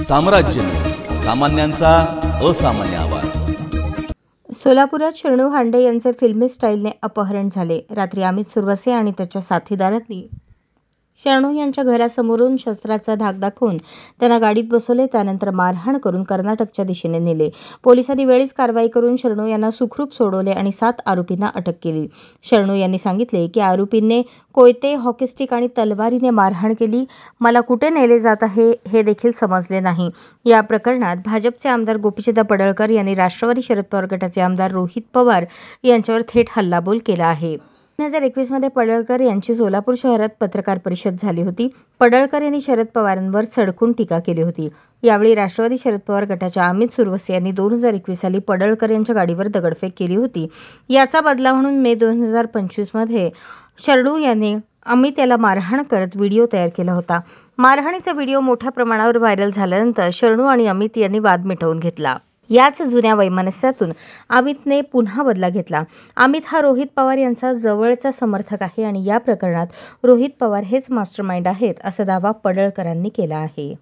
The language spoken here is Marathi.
साम्राज्य न्यूज, सामान्यांचा असामान्य आवाज। सोलापुरात शरणू हांडे यांचे फिल्मी स्टाईलने अपहरण झाले। रात्री अमित सुरवसे आणि त्याच्या साथीदारांनी शरणू यांच्या घरासमोरून शस्त्राचा धाक दाखवून त्यांना गाडीत बसवले, त्यानंतर मारहाण करून कर्नाटकच्या दिशेने नेले। पोलिसांनी वेळीच कारवाई करून शरणू यांना सुखरूप सोडवले आणि 7 आरोपींना अटक केली। शरणू यांनी सांगितले की आरोपींनी कोयते, हॉकी स्टिक आणि तलवारीने मारहाण केली। मला कुठे नेले जात आहे हे देखील समजले नाही। या प्रकरणात भाजपचे आमदार गोपीचंद पडळकर यांनी राष्ट्रवादी शरद पवार गटाचे आमदार रोहित पवार यांच्यावर थेट हल्लाबोल केला आहे। 2021 मध्ये पडळकर यांची सोलापूर शहरात पत्रकार परिषद झाली होती। पडळकर यांनी शरद पवारांवर सडकून टीका केली होती। यावेळी राष्ट्रवादी शरद पवार गटाच्या अमित सुरवसे यांनी 2021 साली पडळकर यांच्या गाडीवर दगडफेक केली होती। याचा बदला म्हणून मे 2025 मध्ये शरणू यांनी अमित याला मारहाण करत व्हिडिओ तयार केला होता। मारहाणीचा व्हिडिओ मोठ्या प्रमाणावर व्हायरल झाल्यानंतर शरणू आणि अमित यांनी वाद मिटवून घेतला। याच जुन्या वैमनस्यातून अमितने पुन्हा बदला घेतला। अमित हा रोहित पवार यांचा जवळचा समर्थक आहे आणि या प्रकरणात रोहित पवार हेच मास्टरमाइंड आहेत, असा दावा पडळकरांनी केला आहे।